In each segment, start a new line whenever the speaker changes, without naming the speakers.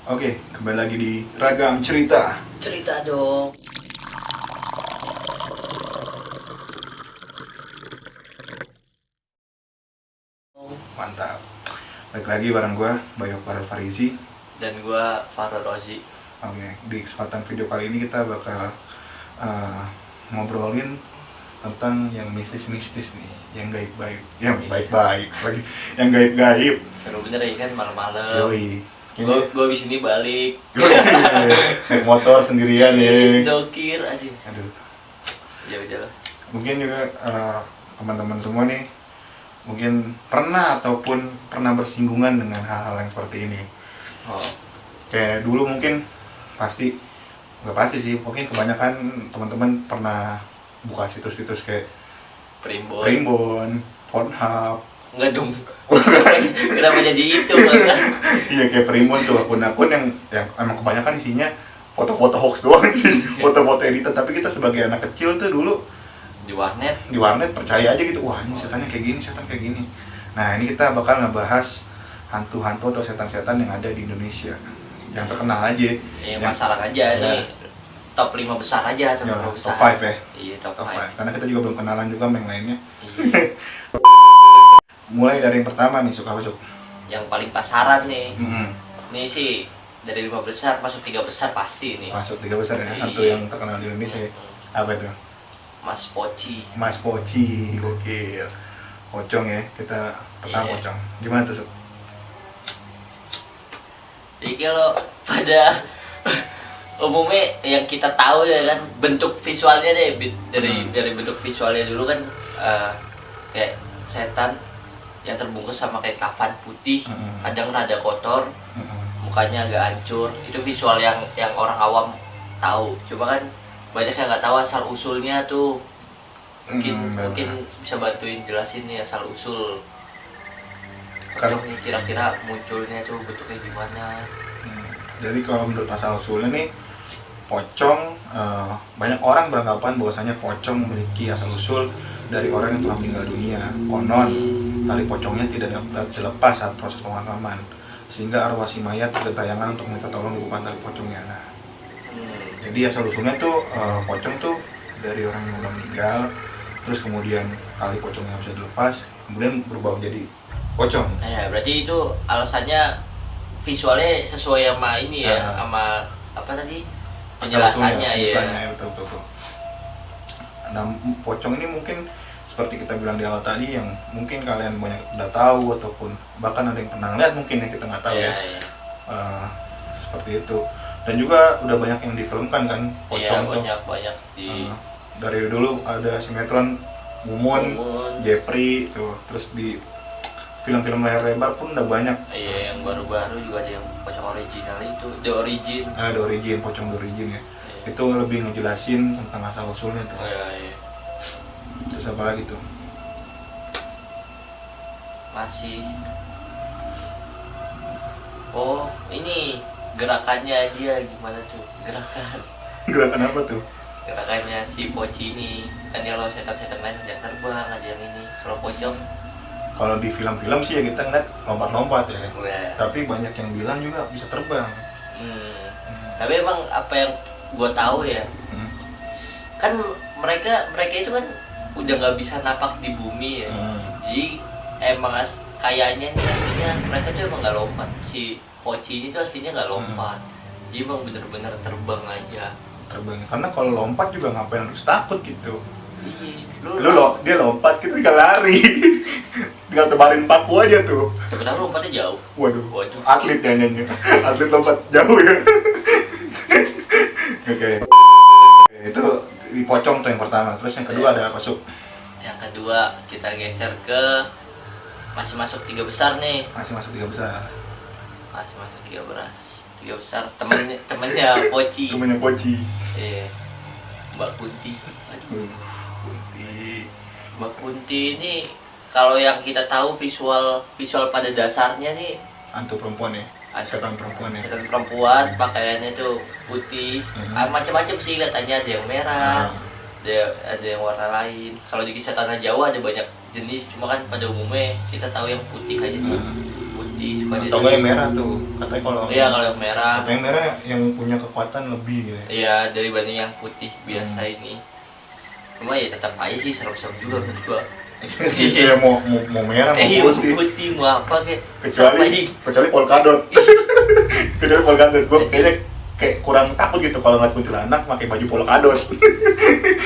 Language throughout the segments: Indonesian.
Oke, kembali lagi di Ragam Cerita.
Cerita dong.
Mantap. Balik lagi bareng gue, Bayu Farel Farizi.
Dan gua Farul Rozi.
Oke, di kesempatan video kali ini kita bakal ngobrolin tentang yang mistis-mistis nih, yang gaib-gaib, yang baik-baik lagi, yang gaib-gaib.
Seru bener ya kan malam-malam.
Yoi.
Gua abis ini balik.
Naik motor sendirian ya.
Dokir aja.
Aduh.
Ya udahlah.
Mungkin juga teman-teman semua nih mungkin pernah ataupun pernah bersinggungan dengan hal-hal yang seperti ini.
Oh.
Kayak dulu mungkin pasti, nggak pasti sih, mungkin kebanyakan teman-teman pernah buka situs-situs kayak Primbon, Pornhub.
Enggak dong. Kenapa jadi itu malah?
Iya, kayak Primbon tuh akun-akun yang emang kebanyakan isinya foto-foto hoax doang sih, foto-foto editan. Tapi kita sebagai anak kecil tuh dulu
Di warnet
percaya aja gitu, wah ini setannya kayak gini, setan kayak gini. Nah, ini kita bakal ngebahas hantu-hantu atau setan-setan yang ada di Indonesia yang terkenal aja.
yang masalah aja nih. Top 5 besar aja, top 5 besar.
Top 5 ya?
Iya, top 5.
Karena kita juga belum kenalan juga sama yang lainnya.
Iya.
Mulai dari yang pertama nih, suka masuk.
Yang paling pasaran nih. Nih sih dari 5 besar masuk 3 besar pasti nih.
Masuk 3 besar ya, hantu yang terkenal di Indonesia ya. Apa itu?
Mas Poci.
Mas Poci, gokil. Pocong ya, kita pertama
Iya.
pocong. Gimana tuh, Sob?
Jadi kalau pada umumnya yang kita tahu ya kan bentuk visualnya deh dari bentuk visualnya dulu kan kayak setan yang terbungkus sama kayak kafan putih, kadang rada kotor, mukanya agak hancur. Itu visual yang orang awam tahu. Cuma kan banyak yang nggak tahu asal usulnya tuh. Mungkin bisa bantuin jelasin nih asal usul. Kalau nih kira-kira munculnya tuh bentuknya gimana?
Jadi kalau menurut asal usulnya nih, pocong, banyak orang beranggapan bahwasanya pocong memiliki asal usul dari orang yang telah meninggal dunia. Konon tali pocongnya tidak dapat dilepas saat proses pemakaman, sehingga arwah si mayat bertayangan untuk minta tolong dibuka tali pocongnya. Nah, jadi asal usulnya tuh pocong tuh dari orang yang udah meninggal, terus kemudian tali pocongnya bisa dilepas, kemudian berubah menjadi pocong.
Ya berarti itu alasannya visualnya sesuai sama ini ya, sama apa tadi penjelasannya ya.
Betul. Nah, pocong ini mungkin seperti kita bilang di awal tadi, yang mungkin kalian banyak udah tahu ataupun bahkan ada yang pernah lihat mungkin yang kita nggak tahu ya. Seperti itu. Dan juga udah banyak yang difilmkan kan pocong tuh.
Banyak di
dari dulu ada sinetron Mumun, Jepri tuh, terus di film-film layar lebar pun udah banyak.
Iya, yang baru-baru juga ada yang pocong original itu, The Origin.
The Origin, pocong The Origin ya. Itu lebih ngejelasin tentang asal usulnya tuh.
Iya.
Terus apa lagi tuh?
Masih. Oh, ini gerakannya dia gimana tuh?
Gerakan apa tuh?
Gerakannya si Poci ini. Kan kalau setan-setan lain ada yang terbang, ada yang ini. Kalau pocong
kalau di film-film sih ya kita ngeliat lompat-lompat ya. Tapi banyak yang bilang juga bisa terbang.
Tapi emang apa yang gue tahu ya, kan mereka itu kan udah nggak bisa napak di bumi ya. Jadi emang kayaknya nih aslinya mereka tuh emang nggak lompat. Si Poci ini tuh aslinya nggak lompat. Jadi emang bener-bener terbang aja.
Terbang. Karena kalau lompat juga ngapain harus takut gitu.
Iya.
Dia lompat, kita tinggal lari. Tinggal tebarin paku aja tuh.
Kenapa lompatnya jauh?
Waduh. Atlet ya nyanyi. Atlet lompat jauh ya. Oke. Itu di pocong tuh yang pertama. Terus yang kedua ada apa, Sup?
Yang kedua kita geser ke masih masuk 3 besar nih.
Masih masuk 3 besar.
Masih masuk 3 besar. Temennya Poci.
Temennya Poci.
Iya. Mbak Kunti. Mbak Kunti ini kalau yang kita tahu visual pada dasarnya nih
hantu perempuan ya. Setan perempuan ya.
Setan perempuan, pakaiannya tuh putih. Macam-macam sih katanya, ada yang merah. Ada yang warna lain. Kalau di kisah tanah Jawa ada banyak jenis, cuma kan pada umumnya kita tahu yang putih aja tuh. Putih putih suka
atau nggak yang merah tuh katanya kalau
iya kalau yang merah
katanya yang merah yang punya kekuatan lebih gitu ya.
iya dibanding yang putih biasa ini cuma ya tetap aja sih serem-serem juga menurut gua
Iya mau merah mau
putih mau apa kayak
kecuali polkadot kecuali polkadot gue kayaknya kayak kurang takut gitu kalau ngeliat kuntilanak pakai baju polkadot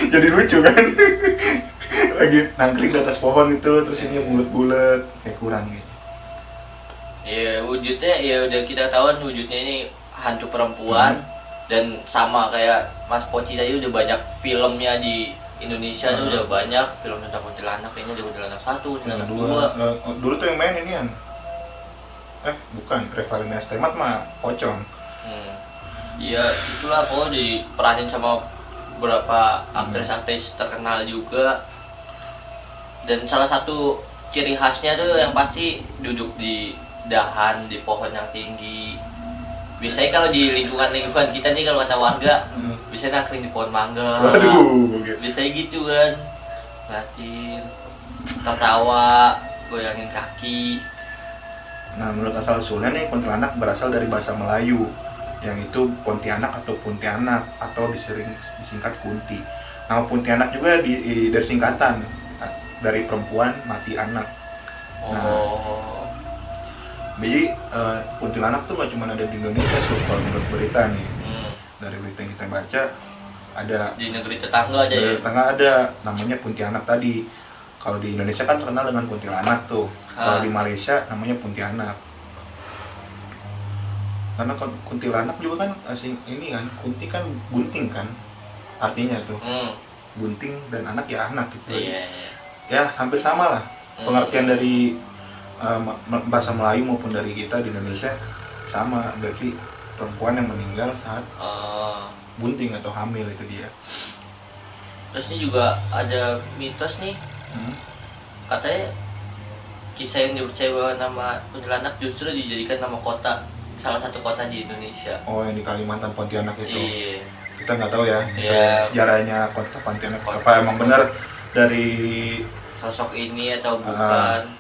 jadi lucu kan lagi nangkring di atas pohon gitu terus ini bulat-bulat kayak kurang gitu.
Ya wujudnya ya udah kita tahu kan wujudnya ini hantu perempuan dan sama kayak Mas Poci tadi udah banyak filmnya di Indonesia tuh udah banyak film tentang kuntilanak kayaknya ada kuntilanak 1, kuntilanak 2.
Dulu tuh yang main ini kan bukan Revalina S. Temat mah pocong.
Iya itulah kok diperanin sama beberapa aktris-aktris terkenal juga dan salah satu ciri khasnya tuh yang pasti duduk di dahan di pohon yang tinggi. Biasanya kalau di lingkungan kita nih kalau kata warga biasanya nangkring di pohon mangga.
Waduh,
biasanya gitu kan, ngeliatin, tertawa, goyangin kaki.
Nah menurut asal usulnya nih kuntilanak berasal dari bahasa Melayu yang itu Pontianak atau Puntianak atau disingkat Kunti. Nama Puntianak juga dari singkatan dari perempuan mati anak. Jadi kuntilanak tuh nggak cuma ada di Indonesia, kalau menurut berita nih dari berita yang kita baca ada
di negeri tetangga aja ya.
Tetangga ada namanya Pontianak tadi. Kalau di Indonesia kan terkenal dengan kuntilanak tuh. Kalau di Malaysia namanya Pontianak. Karena kuntilanak juga kan ini kan kunti kan bunting kan artinya tuh bunting dan anak ya anak gitu. Ya hampir sama lah pengertian dari bahasa Melayu maupun dari kita di Indonesia sama, berarti perempuan yang meninggal saat bunting atau hamil itu dia.
Terus ini juga ada mitos nih katanya kisah yang dipercaya bahwa nama kuntilanak justru dijadikan nama kota, salah satu kota di Indonesia.
Oh yang di Kalimantan Pontianak itu.
Iya.
Kita nggak tahu ya sejarahnya kota Pontianak apa emang benar dari
sosok ini atau bukan.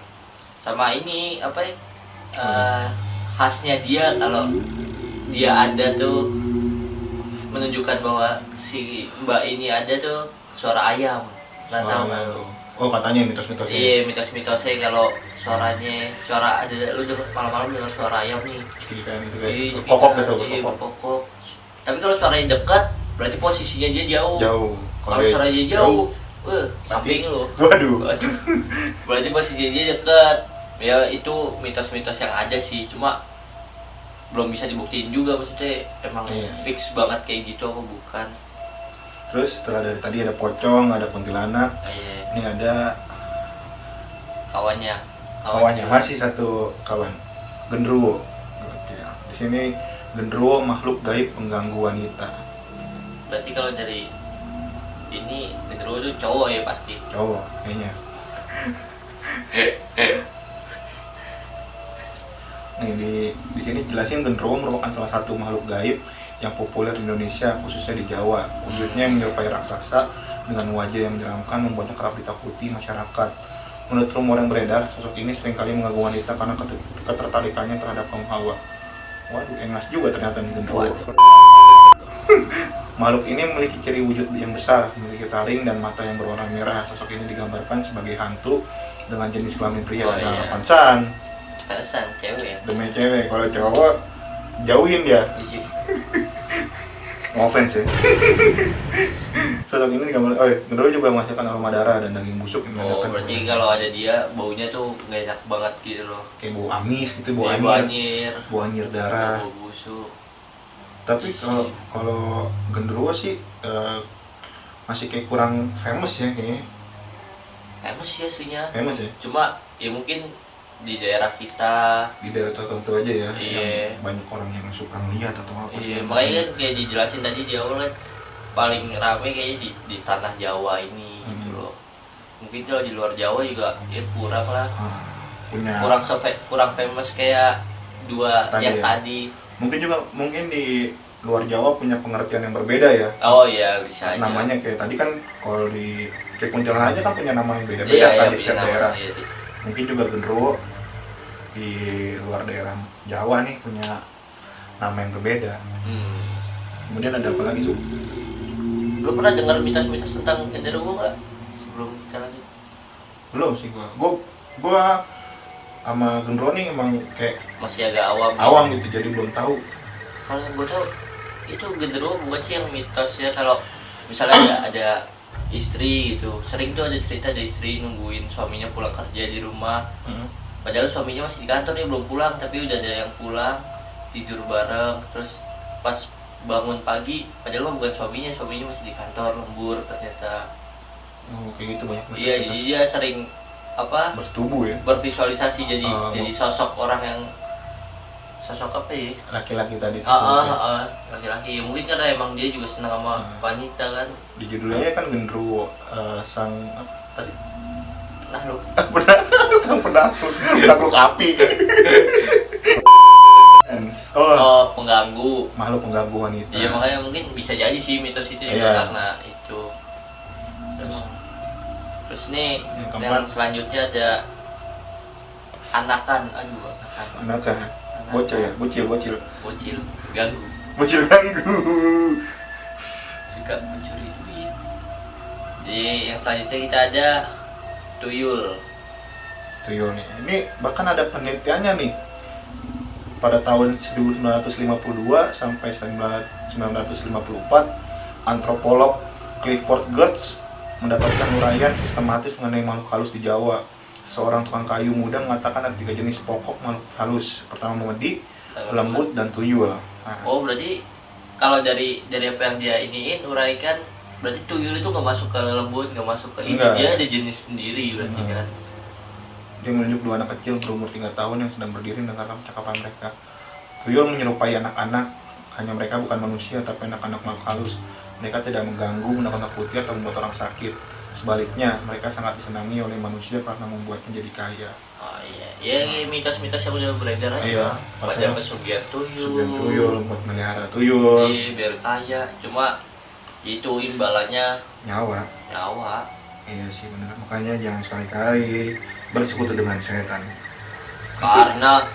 Sama ini apa ya khasnya dia kalau dia ada tuh menunjukkan bahwa si mbak ini ada tuh suara ayam. Nggak tahu.
Oh katanya mitos-mitosnya.
Iya mitos-mitosnya kalau suara ada lu denger malam-malam dengar suara ayam nih.
Kan itu kayak kokok gitu.
Iya kokok. Tapi kalau suaranya dekat berarti posisinya dia jauh.
Jauh.
Kalau suaranya dia jauh, samping lu.
Waduh.
Berarti posisinya dia dekat. Ya itu mitos-mitos yang ada sih, cuma belum bisa dibuktiin juga maksudnya emang fix banget kayak gitu apa bukan.
Terus setelah dari tadi ada pocong, ada kuntilanak, ini ada
kawannya
masih satu kawan, genderuwo. Di sini genderuwo makhluk gaib pengganggu wanita.
Berarti kalau dari ini genderuwo itu cowok ya pasti.
Cowok kayaknya. Nih di sini jelasin genderuwo merupakan salah satu makhluk gaib yang populer di Indonesia, khususnya di Jawa. Wujudnya yang menyerupai raksasa dengan wajah yang menyeramkan membuatnya kerap ditakuti masyarakat. Menurut rumor yang beredar, sosok ini seringkali mengganggu wanita karena ketertarikannya terhadap kaum hawa. Waduh, engas juga ternyata nih genderuwo. Makhluk ini memiliki ciri wujud yang besar, memiliki taring dan mata yang berwarna merah. Sosok ini digambarkan sebagai hantu dengan jenis kelamin pria. Pansan
cewek ya.
Demi cewek, kalau cowok jauhin dia. No offense ya. Sosok ini digambar, genderuwo juga menghasilkan aroma darah dan daging busuk yang menandakan.
Berarti kalau ada dia baunya tuh nggak enak banget gitu loh.
Kayak bau amis gitu, bau anyir darah.
Bau busuk.
Tapi kalau genderuwo sih masih kayak kurang famous ya kayaknya.
Famous ya aslinya.
Famous ya.
Cuma ya mungkin di daerah kita,
di daerah tertentu aja ya,
yang
banyak orang yang suka ngeliat atau apa.
Makanya kan kayak dijelasin tadi di awal kan paling rame kayaknya di tanah Jawa ini gitu loh. Mungkin kalau di luar Jawa juga ya kurang lah. Kurang famous kayak dua yang tadi.
Mungkin di luar Jawa punya pengertian yang berbeda ya.
Oh iya bisa aja.
Namanya kayak tadi kan kalau di kuntilanak aja kan punya nama yang beda-beda kan di setiap daerah. Mungkin juga genderuwo di luar daerah Jawa nih punya nama yang berbeda. Kemudian ada apa lagi, Sob?
Lu pernah dengar mitos-mitos tentang genderuwo nggak sebelum kita lanjut?
Belum sih gua sama genderuwo nih emang kayak
Masih agak awam.
awam gitu, jadi belum tahu.
Kalau yang gue tahu itu genderuwo bukan sih yang mitos ya, kalau misalnya ada istri gitu, sering tuh ada cerita ada istri nungguin suaminya pulang kerja di rumah, padahal suaminya masih di kantor, dia belum pulang tapi udah ada yang pulang, tidur bareng, terus pas bangun pagi padahal bukan suaminya masih di kantor lembur ternyata.
Oh, kayak gitu banyak.
Iya, jadi dia sering apa?
Bersetubuh ya.
Bervisualisasi jadi sosok orang yang sosok apa ya?
Laki-laki tadi.
Laki-laki. Ya, mungkin karena emang dia juga senang sama wanita kan.
Di judulnya kan genderuwo sang apa tadi?
Nah lu.
Sang penakluk api.
Pengganggu.
Makhluk pengganggu wanita.
Iya, makanya mungkin bisa jadi sih mitos itu juga karena itu. Terus nih yang selanjutnya ada anakan.
Bocil
ganggu. Suka mencuri duit. Jadi yang selanjutnya kita ada tuyul
nih. Ini bahkan ada penelitiannya nih. Pada tahun 1952 sampai 1954, antropolog Clifford Geertz mendapatkan uraian sistematis mengenai makhluk halus di Jawa. Seorang tukang kayu muda mengatakan ada 3 jenis pokok makhluk halus. Pertama memedi, lembut, dan tuyul. Nah.
Oh, berarti kalau dari apa yang dia iniin uraikan, berarti tuyul itu nggak masuk ke lembut, nggak masuk ke ini. Dia ada jenis sendiri berarti kan.
Dia menunjuk 2 anak kecil berumur 3 tahun yang sedang berdiri mendengarkan percakapan mereka. Tuyul menyerupai anak-anak, hanya mereka bukan manusia tapi anak-anak makhluk halus. Mereka tidak mengganggu, menakut-nakuti atau membuat orang sakit. Sebaliknya, mereka sangat disenangi oleh manusia karena membuatnya jadi kaya.
Oh iya, ya mitos-mitos yang udah beredar aja.
Iya,
pada pesugihan tuyul,
buat melihara tuyul.
Iya, biar kaya. Cuma itu imbalannya
Nyawa. Iya sih benar. Makanya jangan sekali-kali bersekutu dengan setan.
Karena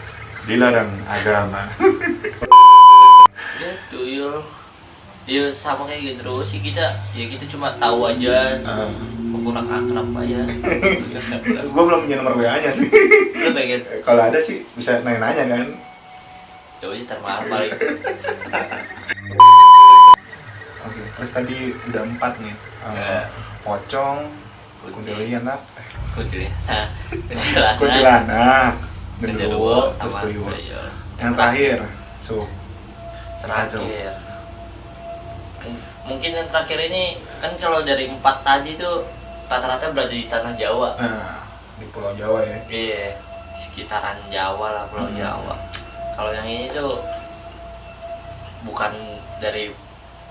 dilarang agama.
Ya tuyul. Dia sama kayak gitu sih, kita cuma tahu aja, kurang akrab aja.
Gue belum punya nomor WA-nya sih.
Lu pengen?
Kalau ada sih bisa nanya-nanya kan.
Coba aja termaaf paling.
Oke, terus tadi udah 4 nih. Pocong, kuntilanak, genderuwo, terus tuyul. Yang terakhir,
terakhir. Mungkin yang terakhir ini kan kalau dari 4 tadi tuh rata-rata berada di tanah Jawa.
Nah, di Pulau Jawa ya.
Iya, sekitaran Jawa lah, Pulau Jawa. Kalau yang ini tuh bukan dari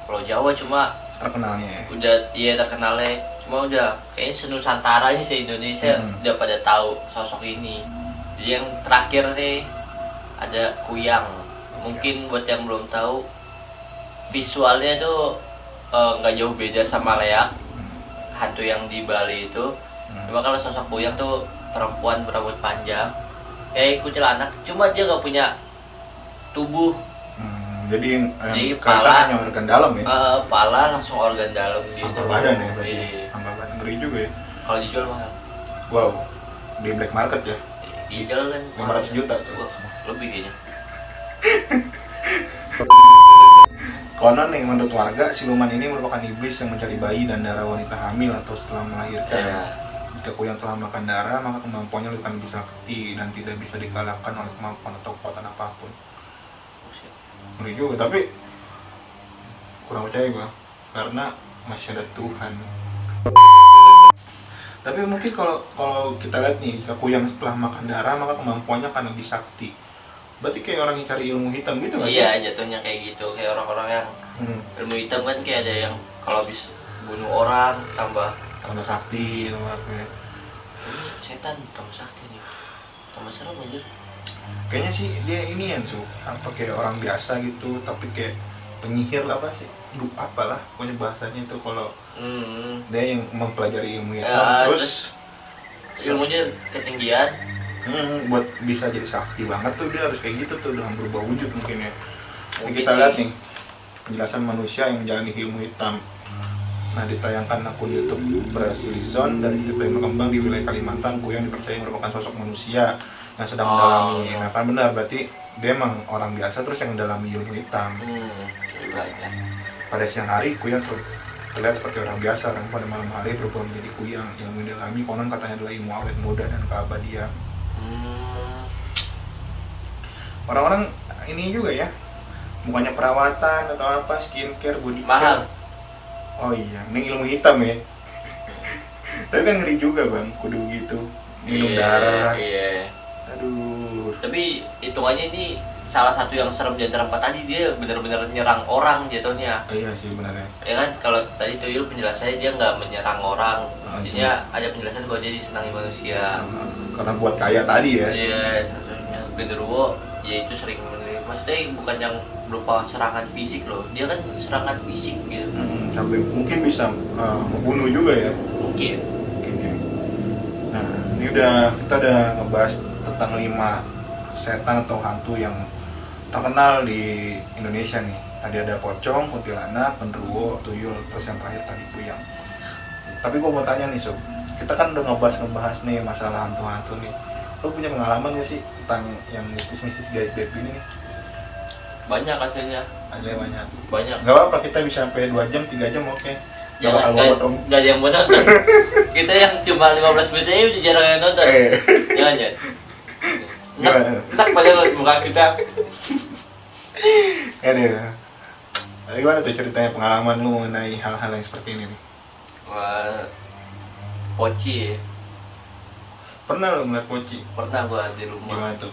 Pulau Jawa, cuma
terkenalnya.
Terkenalnya. Cuma udah kayaknya senusantara aja sih Indonesia udah pada tahu sosok ini. Jadi yang terakhir nih ada kuyang. Mungkin buat yang belum tahu, visualnya tuh nggak jauh beda sama leak, hantu yang di Bali itu. Cuma kalau sosok kuyang tuh perempuan berambut panjang kayak kuntilanak, cuma dia nggak punya tubuh.
Jadi
pala
hanya organ dalam ya.
Pala langsung organ dalam gitu.
Angka badan ya berarti. Angka badan ngeri juga ya.
Kalau dijual mahal.
Wow, di black market ya.
Dijual kan
500 juta tuh.
Wah, lebih kayaknya.
Konon nih, menurut warga, siluman ini merupakan iblis yang mencari bayi dan darah wanita hamil atau setelah melahirkan. Jika kuyang telah makan darah, maka kemampuannya akan bisa sakti dan tidak bisa dikalahkan oleh kemampuan atau kekuatan apapun. Ngeri juga, tapi kurang percaya gua, karena masih ada Tuhan. Tapi mungkin kalau kita lihat nih, jika kuyang setelah makan darah, maka kemampuannya akan lebih sakti. Berarti kayak orang yang cari ilmu hitam gitu nggak sih?
Iya, jatuhnya kayak gitu. Kayak orang-orang yang ilmu hitam kan kayak ada yang kalau bisa bunuh orang tambah
sakti atau apa ya.
Ini setan tambah sakti nih. Tambah serem aja.
Kayaknya sih dia ini yang apa kayak orang biasa gitu, tapi kayak penyihir apa sih? Apalah pokoknya bahasanya itu kalau dia yang mempelajari ilmu hitam terus
ilmunya ketinggian,
Buat bisa jadi sakti banget tuh dia harus kayak gitu tuh dengan berubah wujud mungkin ya. Ini
Mungkin
kita
sih.
lihat nih penjelasan manusia yang menjalani ilmu hitam. Nah, ditayangkan akun YouTube Brasilizon dari titik berkembang di wilayah Kalimantan, Kuyang dipercaya merupakan sosok manusia yang sedang mendalami. Nah, kan benar berarti dia emang orang biasa terus yang mendalami ilmu hitam.
Baiklah.
Pada siang hari, Kuyang terlihat seperti orang biasa, dan pada malam hari berubah menjadi Kuyang yang mendalami konon katanya adalah ilmu awet muda dan keabadian. Orang-orang ini juga ya, bukannya perawatan atau apa, skincare, body care.
Mahal.
Oh iya, ini ilmu hitam ya. Tapi kan ngeri juga bang, kudu gitu minum darah.
Iya.
Aduh.
Tapi hitungannya ini salah satu yang serem di antara 4 tadi, dia benar-benar nyerang orang jatuhnya.
Iya sih benar ya.
Ya kan, kalau tadi Tuyul penjelasannya dia nggak menyerang orang, artinya ada penjelasan bahwa dia disenangi manusia.
Karena buat kaya tadi ya.
Iya, satunya Genderuwo ya itu sering maksudnya bukan yang berupa serangan fisik loh, dia kan serangan fisik gitu.
Sampai mungkin bisa membunuh juga ya.
Mungkin.
Mungkin ya. Nah, ini kita udah ngebahas tentang 5 setan atau hantu yang terkenal di Indonesia nih. Tadi ada pocong, kuntilanak, genderuwo, tuyul, terus yang terakhir tadi Kuyang. Tapi gua mau tanya nih Sob, kita kan udah ngebahas nih masalah hantu-hantu nih. Lo punya pengalaman gak sih tentang yang mistis-mistis gaib-gaib ini nih?
Banyak hasilnya.
Ada banyak.
Banyak.
Gak apa-apa, kita bisa sampai 2 jam, 3 jam oke. Gak bakal bobot om.
Gak ada yang mau nonton. Kita yang cuma 15 menit aja udah jarang yang nonton. Jangan. Entar pada buka kita.
Ada. Gimana tuh ceritanya pengalaman lu mengenai hal-hal yang seperti ini nih?
Wah, poci.
Pernah lu ngeliat poci?
Pernah gua di rumah.
Gimana tuh?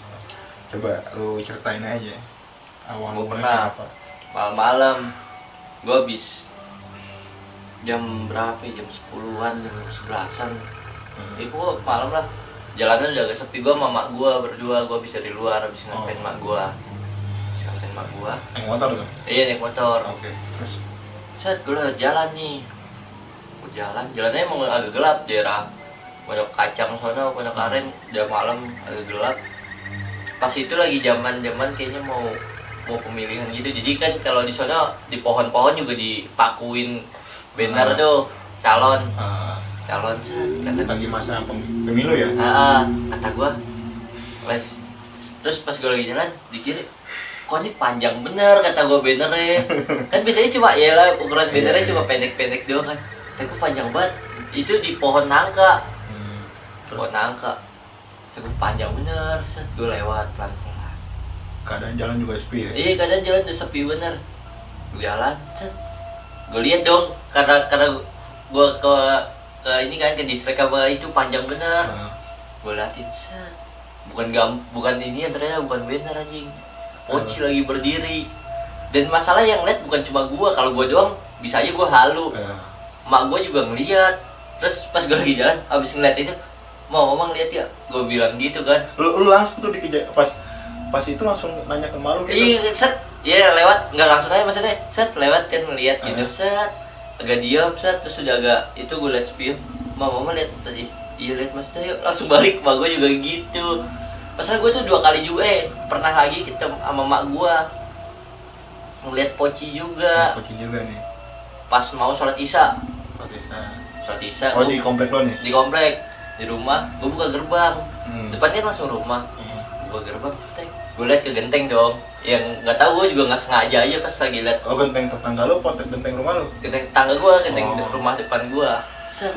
Coba lu ceritain aja. Awal
Gua
mulanya
pernah.
kenapa?
Malam-malam gua habis jam berapa ya? Jam 10-an, jam 11-an. Itu malam lah. Jalanan udah agak sepi, gua sama mak gua berdua, gua habis dari luar, habis ngapain mak gua. Ngapain mak gua.
Naik motor tuh?
Iya, naik motor.
Oke. Terus?
Set, gua udah jalan nih. Gua jalannya emang agak gelap daerah Pondok Kacang sono, Pondok Aren, udah malam agak gelap. Pas itu lagi zaman kayaknya mau pemilihan gitu. Jadi kan kalau di sono di pohon-pohon juga dipakuin banner tuh calon set, kata
Lagi masa pemilu ya?
kata gua. Terus pas gua lagi jalan di kiri, kok ini panjang bener kata gua bannernya. Kan biasanya cuma ya lah ukuran bannernya cuma pendek-pendek doang kan. Kata gua panjang banget. Itu di pohon nangka. Pohon nangka. Kata gua panjang bener. Set, gua lewat pelan-pelan.
Keadaan jalan juga sepi ya?
Iya, keadaan jalan udah sepi bener. Gua jalan, set. Gua lihat dong karena gua ke ini kan ke distrik apa itu panjang bener. Gua liatin, set. Bukan ini yang ternyata bukan bener anjing. Poci lagi berdiri. Dan masalah yang lihat bukan cuma gua, kalau gua doang bisa aja gua halu. Mak gua juga ngeliat. Terus pas gua lagi jalan abis ngeliat itu, mau mama ngeliat ya? Gua bilang gitu kan.
Lu langsung tuh dikejar pas itu langsung nanya ke malu gitu?
Iya, set. Iya, lewat, nggak langsung aja maksudnya. Set, lewat kan ngeliat gitu. Set. Agak diam, set. Terus udah agak itu gua liat spion. Mama lihat tadi. Iya, lihat maksudnya yuk. Langsung balik, mak gua juga gitu. Masalah gua tuh 2 kali juga pernah lagi ketemu sama mak gua. Ngeliat poci juga.
Poci juga nih.
Pas mau sholat isya. Sholat isya.
Oh, di komplek lo nih?
Di komplek. Di rumah, gua buka gerbang. Depannya langsung rumah. Buka gerbang, gue liat ke genteng dong. Yang nggak tahu, gue juga nggak sengaja aja pas lagi liat.
Oh, genteng tetangga lo, genteng rumah lo?
Genteng tetangga gue, genteng rumah depan gue. Set.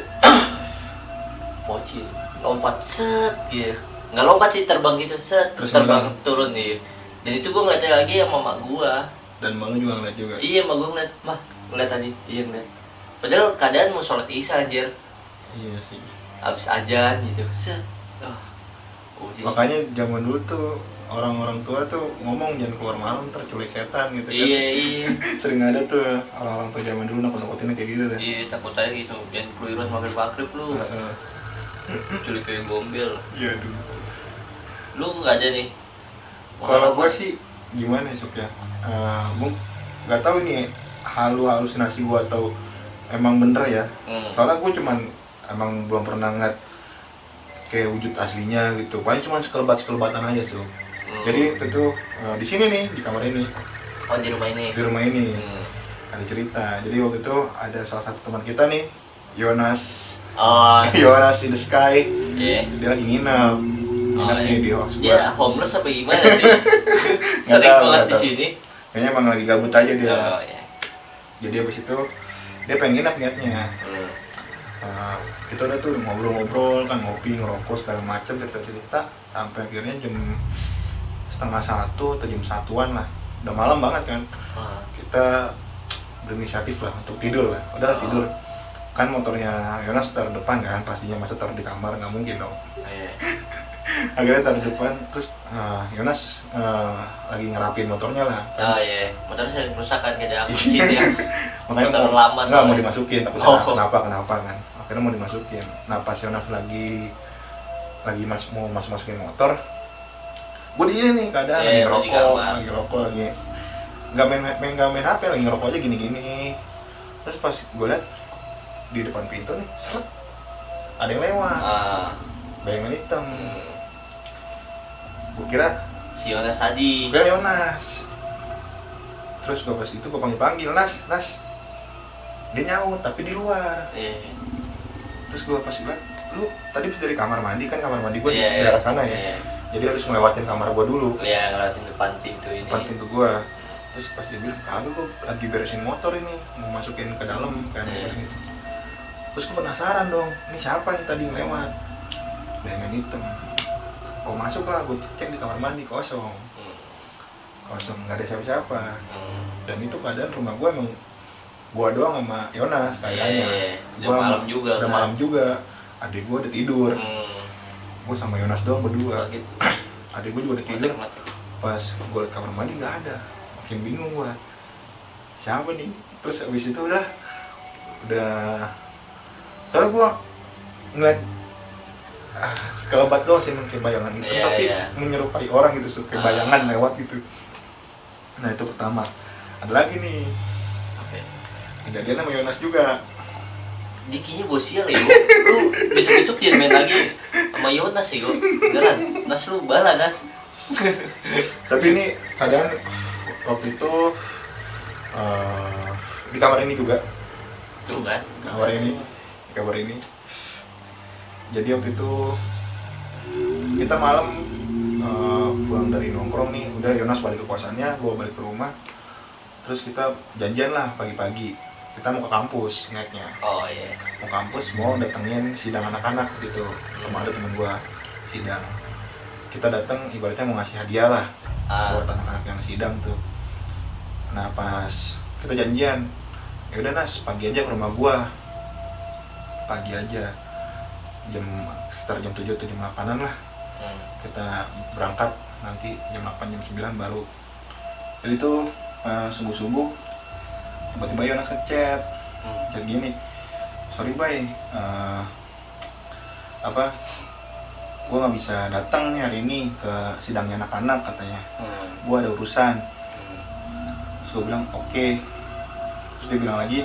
Poci lompat set gitu. Nggak lompat sih, terbang gitu set.
Terus
terbang turun nih. Dan itu gue ngeliatnya lagi sama mak gue.
Dan mak lo juga ngeliat juga?
Iya, mak gue ngeliat. Mah, ngeliat tadi. Iya, ngeliat. Padahal keadaan mau sholat isya anjir.
Iya sih.
Abis ajan gitu. Set.
Makanya zaman dulu tuh orang-orang tua tuh ngomong jangan keluar malam ntar culik setan gitu kan.
Iya.
Sering ada tuh orang-orang tua zaman dulu nakut-nakutinnya kayak gitu tuh.
Iya, takut aja gitu. Jangan keluyuran maghrib lu. Culik kayak gombel.
Iya dulu.
Lu nggak ada nih?
Kalau gua sih gimana ya Sob ya? Gua nggak tahu ini halusinasi gua atau emang bener ya. Soalnya gua cuman emang belum pernah ngeliat kayak wujud aslinya gitu, paling cuma sekelebat-sekelebatan aja tuh. Jadi itu tuh di sini nih, di kamar ini.
Oh, di rumah ini.
Di rumah ini ada cerita. Jadi waktu itu ada salah satu teman kita nih, Yonas.
Oh,
Yonas in the Sky.
iya.
Dia lagi nginep. Nginep nih di house gua.
Dia homeless apa gimana sih? Sering
tahu,
banget
nggak
di
tahu.
sini.
Kayaknya emang lagi gabut aja dia.
Oh, iya.
Jadi habis itu dia pengen nginep niatnya. Kita udah tuh ngobrol-ngobrol kan, ngopi, ngerokok segala macam, cerita-cerita sampai akhirnya jam 12:30 atau jam 1-an lah. Udah malam banget kan. Kita berinisiatif lah untuk tidur lah. Udah tidur. Kan motornya Yonas taruh depan kan, pastinya masa taruh di kamar, nggak mungkin dong. Akhirnya taruh depan, terus Yonas lagi ngerapin motornya lah.
Oh iya, motornya sering kerusakan kayak aku di sini ya.
Makanya
Motor lama
nggak mau
soalnya.
dimasukin, tapi
Oh.
kenapa kan? Akhirnya mau dimasukin. Nah pas Yonas lagi mau masukin motor, gue di sini nih keadaan
Iya,
lagi
lu di kamar.
ngerokok lagi nggak main HP, lagi ngerokok aja gini. Terus pas gue liat di depan pintu nih, seret, ada yang lewat, bayangan hitam. Gue kira
Si Yonas tadi.
Yonas. Terus gue pas itu gue panggil Nas. Dia nyaut tapi di luar.
Iya.
Terus gue pas liat, lu tadi habis dari kamar mandi kan, kamar mandi gue di
Iya,
daerah sana ya.
Iya.
Jadi harus ngelewatin kamar gue dulu,
Iya, ngeliatin depan pintu ini.
depan pintu gue. Terus pas dia bilang, kagak gue lagi beresin motor ini, mau masukin ke dalam kan,
Iya.
gitu. Terus gue penasaran dong, ini siapa nih tadi yang lewat? Bayangan hitam. Oh masuk lah, gue cek di kamar mandi, kosong, nggak ada siapa-siapa. Dan itu keadaan rumah gue emang gue doang sama Yonas kayaknya.
Udah malam juga.
Udah
kan?
malam juga. Adik gue udah tidur. Gue sama Yonas doang berdua.
Gitu.
Adik gue juga udah tidur.
Mati.
Pas gue liat kamar mandi nggak ada, makin bingung gue. Siapa nih? Terus abis itu udah. Soalnya gue ngeliat sekelebat doang sih mungkin bayangan itu,
Iya,
tapi
iya.
menyerupai orang gitu, kayak bayangan lewat gitu. Nah itu pertama. Ada lagi nih,
Oke.
kejadian sama Yonas juga.
Dikinya bosial ya, lu besok-besok dia main lagi sama Yonas ya, gue beneran, Nas lu bala Nas.
Tapi ini keadaan waktu itu di kamar ini juga,
Tuh kan,
di kamar ini. Jadi waktu itu kita malam pulang dari nongkrong nih, udah Yonas balik ke kosannya, gua balik ke rumah. Terus kita janjian lah pagi-pagi, kita mau ke kampus niatnya.
oh iya.
Mau kampus, mau datengin sidang anak-anak gitu. Ada temen gua sidang. Kita datang ibaratnya mau ngasih hadiah lah buat anak-anak yang sidang tuh. Nah pas kita janjian, ya udah Nas, pagi aja ke rumah gua. Pagi aja. Sekitar jam 7 atau jam 8-an lah. Kita berangkat nanti jam 8 jam 9 baru. Jadi tuh subuh-subuh tiba-tiba Yonas ngechat gini, sorry bay, gue nggak bisa datang nih hari ini ke sidangnya anak-anak katanya, gue ada urusan. Terus gue bilang oke. Terus dia bilang lagi,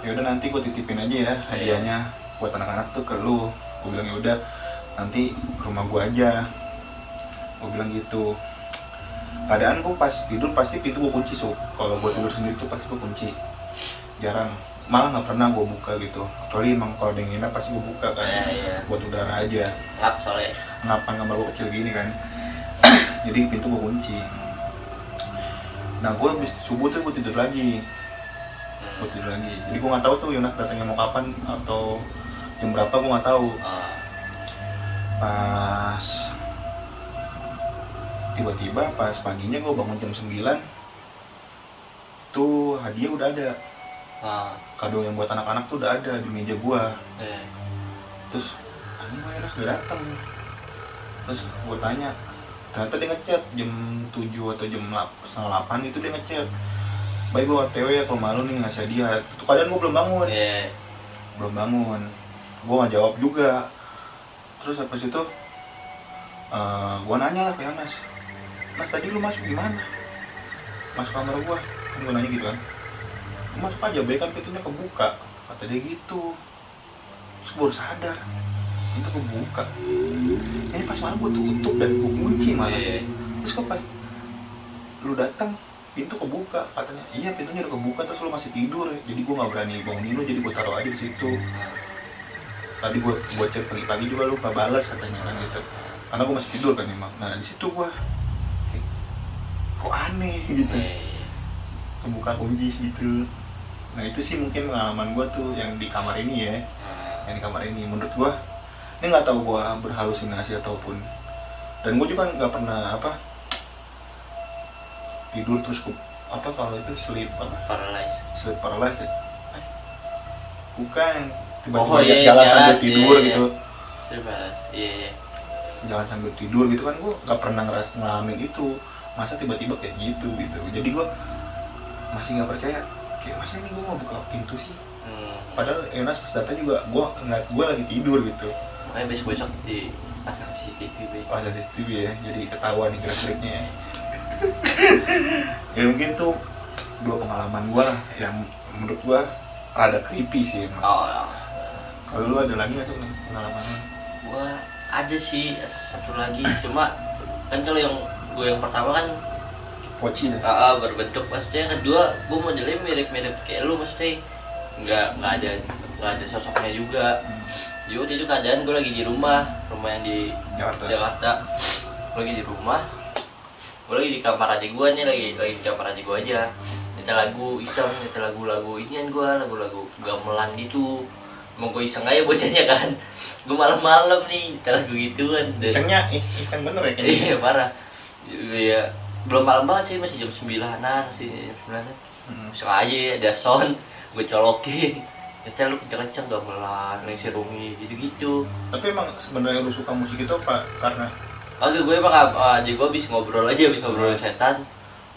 ya udah nanti gue titipin aja ya hadiahnya buat anak-anak tuh ke lu. Gue bilang ya udah nanti ke rumah gue aja. Gue bilang gitu. Keadaan gue pas tidur pasti pintu gue kunci, kalau gue tidur sendiri tuh pasti gue kunci, jarang, malah nggak pernah gue buka gitu. Kecuali emang kalau ada yang nginep pasti gue buka kan, buat udara aja.
Ngap soalnya.
Ngapain kamar gue kecil gini kan. Jadi pintu gue kunci. Nah gue habis subuh tuh gue tidur lagi. Jadi gue nggak tahu tuh Yonas datangnya mau kapan atau jam berapa, gue nggak tahu. Pas tiba-tiba pas paginya gue bangun jam 9 tuh hadiah udah ada. Kado yang buat anak-anak tuh udah ada di meja gue. Terus ini mah Yonas udah datang. Terus gue tanya, ternyata dia ngechat jam 7 atau jam 7:30 itu dia ngechat, baik gue OTW ya kalau malu nih ngasih hadiah. Itu kadang gue belum bangun. Gue gak jawab juga. Terus habis itu gue nanya lah ke Yonas, Mas tadi lu masuk gimana? Masuk kamar gue, kan gue nanya gitu kan. Lu masuk aja, baik kan pintunya kebuka, kata dia gitu. Terus gue baru sadar, pintu kebuka. Ini pas malam gue tutup dan gue kunci malah. Terus kok pas lu datang pintu kebuka katanya, iya pintunya udah kebuka terus lu masih tidur ya. Jadi gue nggak berani bangunin lu, jadi gue taruh aja di situ. Tadi gue cek pagi-pagi juga lupa balas katanya kan gitu, karena gue masih tidur kan emang. Nah di situ gue kok aneh gitu, kebuka kunci gitu. Nah itu sih mungkin pengalaman gue tuh yang di kamar ini ya, yang di kamar ini. Menurut gue ini nggak tahu gue berhalusinasi ataupun, dan gue juga nggak pernah apa tidur terus apa kalau itu sleep paralysis ya? Bukan, tiba-tiba jalan sambil tidur gitu.
Iya.
Jalan sambil tidur gitu kan, gue nggak pernah ngalamin itu. Masa tiba-tiba kayak gitu. Jadi gue masih nggak percaya, kayak masa ini gue mau buka pintu sih. Padahal Yonas pas datang juga gue lagi tidur gitu.
Makanya besok dipasang
CCTV ya, jadi ketahuan nih gerak-geriknya ya. Ya mungkin tuh dua pengalaman gue lah yang menurut gue rada creepy sih emang. Kalau lu ada lagi nggak tuh pengalaman?
Gue ada sih satu lagi, cuma kan kalau yang gue yang pertama kan
Poci deh.
Berbentuk, maksudnya yang kedua gue modelnya mirip-mirip kayak lu, maksudnya nggak ada sosoknya juga. Jadi waktu itu keadaan gue lagi di rumah yang di Jakarta. Gue lagi di rumah, gue lagi di kamar aja gue nih, lagi di kamar aja gue aja nyetel lagu iseng, nyetel lagu inian gue, lagu gamelan gitu. Mau gue iseng aja bocahnya kan, gue malam-malam nih nyetel lagu gituan.
Iseng bener ya kayaknya.
Iya parah. Iya, belum malam banget sih, masih jam 9-an sih, jam 9-an. Iseng aja ada sound, gue colokin. Nyetel lu kenceng-kenceng gamelan, Lengsi Rungi gitu-gitu.
Tapi emang sebenarnya lu suka musik itu apa karena?
Gue emang aja gue habis ngobrol setan.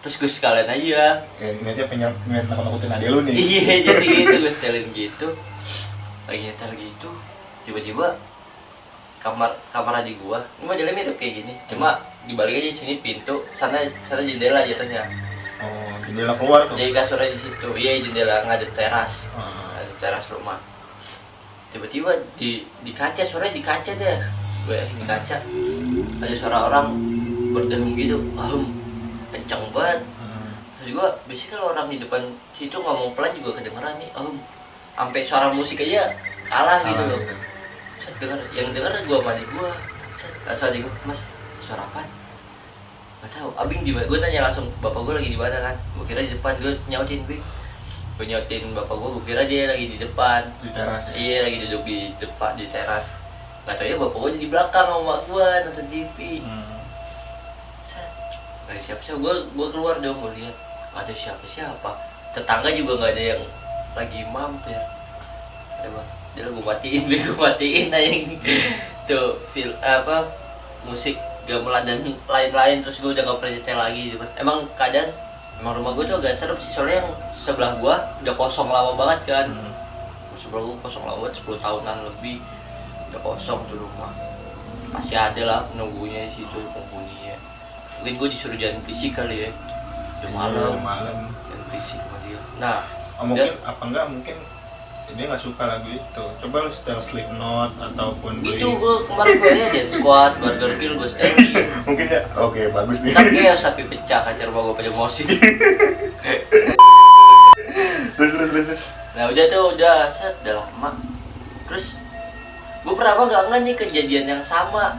Terus gue sekalian aja.
Ingatnya pengen nakut-nakutin adek lu nih.
Iya, jadi gitu gue setelin gitu. Lagi nyetel gitu, tiba-tiba kamar aja gue. Ini modelnya mirip kayak gini. Cuma dibalik aja di sini pintu, sana jendela jatuhnya.
Oh, jendela keluar tuh.
Jadi kasurnya di situ. Iya, jendela ngadep teras. Teras rumah. Tiba-tiba di kaca, suaranya di kaca deh. Gue di kaca ada suara orang berdengung gitu, kenceng banget. Terus gue biasanya kalau orang di depan situ ngomong pelan juga kedengeran nih, sampai suara musik aja kalah gitu loh. Set denger, yang denger gue sama adik gue. Langsung adik gue, mas suara apa? Gak tahu. Abing di mana? Gue tanya langsung, bapak gue lagi di mana kan? Gue kira di depan, gue nyautin Bing. Gue nyautin bapak gue kira dia lagi di depan.
Di teras ya?
Iya, lagi duduk di depan di teras. Gak tau ya bapak gue di belakang sama gue nonton TV. Set. Gak siapa-siapa, gue keluar dong, gue lihat gak ada siapa-siapa. Tetangga juga gak ada yang lagi mampir. Ada bang, dia gue matiin aja. Tuh, musik gamelan dan lain-lain, terus gue udah gak pernah nyetel lagi. Emang keadaan emang rumah gue tuh agak serem sih, soalnya yang sebelah gue udah kosong lama banget kan. Sebelah gue kosong lama banget, 10 tahunan lebih udah kosong tuh rumah. Pasti ada lah penunggunya di situ, penghuninya. Mungkin gue disuruh jangan berisik kali ya, udah malam jangan berisik sama dia. Nah
mungkin apa enggak, mungkin dia nggak suka lagu itu. Coba lu setel Slipknot ataupun
itu gue kemarin gue ya Dance Squad, Burger Kill gue setel.
Mungkin ya, oke, bagus nih.
Tapi kayak sapi pecah kaca rumah gue pada emosi.
Terus.
Nah udah set, udah lama. Terus gue pernah nggak nih kejadian yang sama.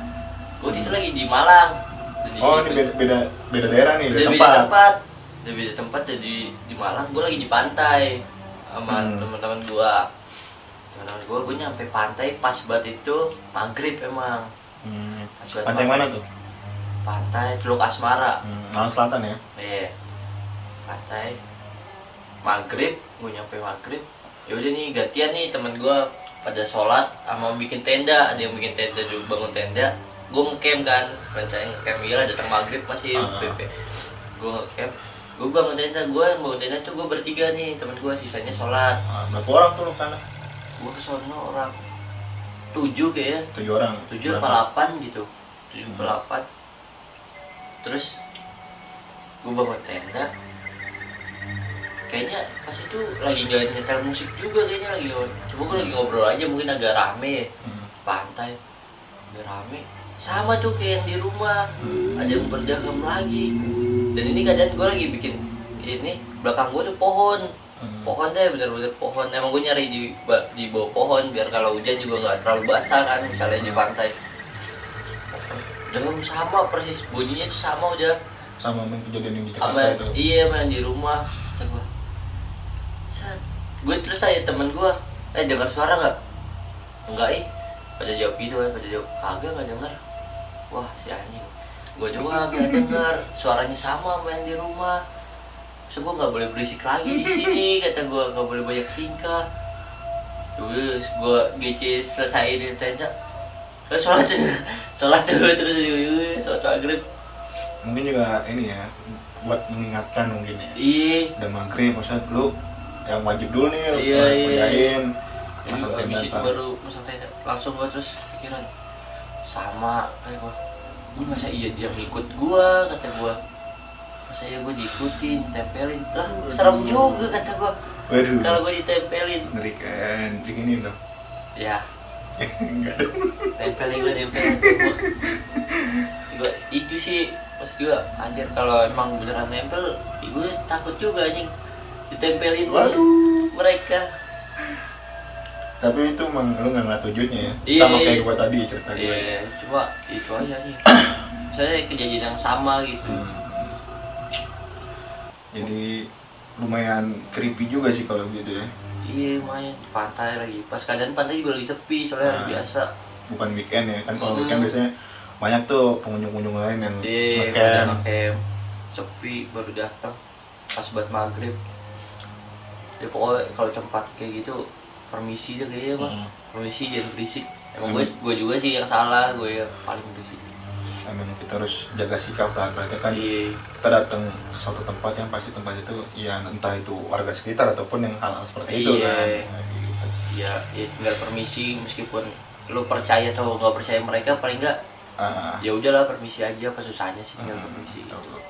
Gue itu lagi di Malang.
Ini beda daerah nih,
beda tempat di Malang. Gue lagi di pantai sama teman-teman gue. Gue nyampe pantai pas banget itu maghrib emang.
Pantai mana tuh?
Pantai Teluk Asmara.
Malang Selatan ya?
Iya. Pantai maghrib, gue nyampe maghrib. Ya udah nih gantian nih teman gue pada sholat sama bikin tenda. Ada yang bikin tenda dulu, bangun tenda. Gue ngecamp kan, rencana ngecamp gila datang maghrib masih PP. Gue ngecamp, gue bangun tenda tuh gue bertiga nih, teman gue sisanya sholat.
Berapa orang tuh lu sana?
Gue kesana orang 7 kayaknya.
7 orang.
7 apa 8 gitu. 7 apa 8. Terus gue bangun tenda. Kayaknya pas itu lagi nyetel musik juga kayaknya lagi. Coba gue lagi ngobrol aja, mungkin agak rame pantai. udah rame sama tuh kayak yang di rumah, ada yang berdagang lagi. Dan ini keadaan gue lagi bikin ini, belakang gue ada pohon deh, bener-bener pohon. Emang gue nyari di bawah pohon biar kalau hujan juga nggak terlalu basah kan, misalnya di pantai. Dan sama persis bunyinya itu sama udah
sama main kejadian yang di
sama,
Jakarta itu.
iya main di rumah. Kata gue, gue terus tanya temen gue, dengar suara nggak? Enggak pada jawab gitu pada jawab kagak, nggak dengar. Wah si anjing, gue juga nggak dengar, suaranya sama sama yang di rumah. So gue nggak boleh berisik lagi di sini, kata gue nggak boleh banyak tingkah. Terus gue GC selesai di tenda, sholat tuh terus sholat maghrib.
Mungkin juga ini ya, buat mengingatkan mungkin ya.
Iya.
Udah maghrib, maksudnya lu yang wajib dulu nih,
Iya.
kuliahin.
Masuk habis itu baru masuk tenda, langsung gue terus pikiran sama kayak gue. Ini masa iya dia ngikut gue, kata gue. Masa iya gue diikutin, tempelin lah, serem juga kata gue.
Waduh.
Kalau gue ditempelin,
ngeri kan, begini dong.
ya
Enggak dong.
tempelin gue itu sih. Terus gue anjir kalau emang beneran nempel, gue takut juga anjing ditempelin.
Waduh.
Mereka.
Tapi itu emang lu nggak ngeliat wujudnya ya.
Iya.
Sama kayak gua tadi cerita gue.
Iya, cuma itu aja nih. Saya kejadian yang sama gitu.
Jadi lumayan creepy juga sih kalau gitu ya.
Iya, lumayan di pantai lagi. Pas keadaan pantai juga lagi sepi, soalnya hari biasa.
Bukan weekend ya, kan kalau weekend biasanya banyak tuh pengunjung-pengunjung lain yang
Iya,
ngecamp.
ngecamp. Sepi baru datang pas buat maghrib. Ya pokoknya kalau tempat kayak gitu permisi deh kayaknya mah. Permisi jangan berisik. Emang gue juga sih yang salah, gue yang paling berisik.
Emang kita harus jaga sikap lah, berarti kan
Iya.
kita datang ke suatu tempat yang pasti tempat itu ya entah itu warga sekitar ataupun yang hal-hal seperti itu
Iya.
kan. Nah, gitu.
Ya tinggal permisi, meskipun lu percaya atau nggak percaya mereka, paling nggak ya udahlah permisi aja, apa susahnya sih tinggal permisi.
Betul, betul.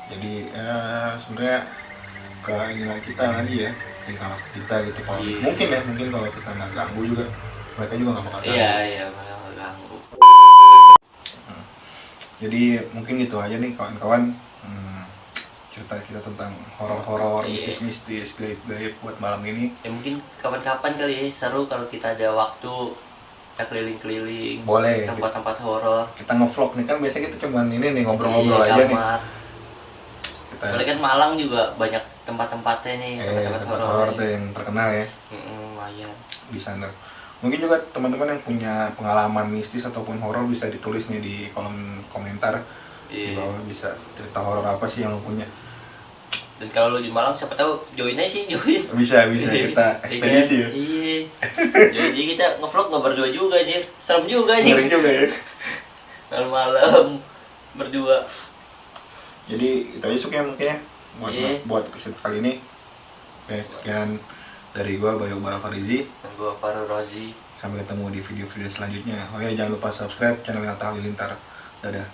Jadi sebenarnya ke inilah kita tadi ya, tinggal kita gitu kalau
Iya.
mungkin kalau kita nggak ganggu juga mereka juga nggak bakal ganggu.
Iya nggak ganggu.
Jadi mungkin gitu aja nih kawan-kawan, cerita kita tentang horor-horor,
Iya.
mistis-mistis, gaib-gaib buat malam ini.
Ya mungkin kapan-kapan kali ya seru kalau kita ada waktu, kita keliling-keliling
Boleh.
tempat-tempat horor.
Kita ngevlog nih kan biasanya kita cuman ini nih ngobrol-ngobrol
Iya,
aja nih.
kamar.
Kita
Soalnya kan Malang juga banyak tempat-tempatnya nih, tempat-tempat
tempat
horor.
horor tuh yang terkenal ya
Lumayan.
di sana. Mungkin juga teman-teman yang punya pengalaman mistis ataupun horor bisa ditulis nih di kolom komentar. Di
Iya.
bawah bisa cerita horor apa sih yang lo punya.
Dan kalau lu di Malang siapa tahu join aja sih, join.
Bisa kita ekspedisi ya.
Iya. Jadi kita ngevlog nggak berdua juga aja. Serem juga aja.
Ngeri juga ya.
Malam-malam berdua.
Jadi itu aja Suk ya mungkin ya
Iya.
buat episode kali ini. Oke, sekian dari gua Bayu Bara Farizi.
Dan gua Faru Rozi.
Sampai ketemu di video-video selanjutnya. Oh ya jangan lupa subscribe channel Atta Halilintar. Dadah.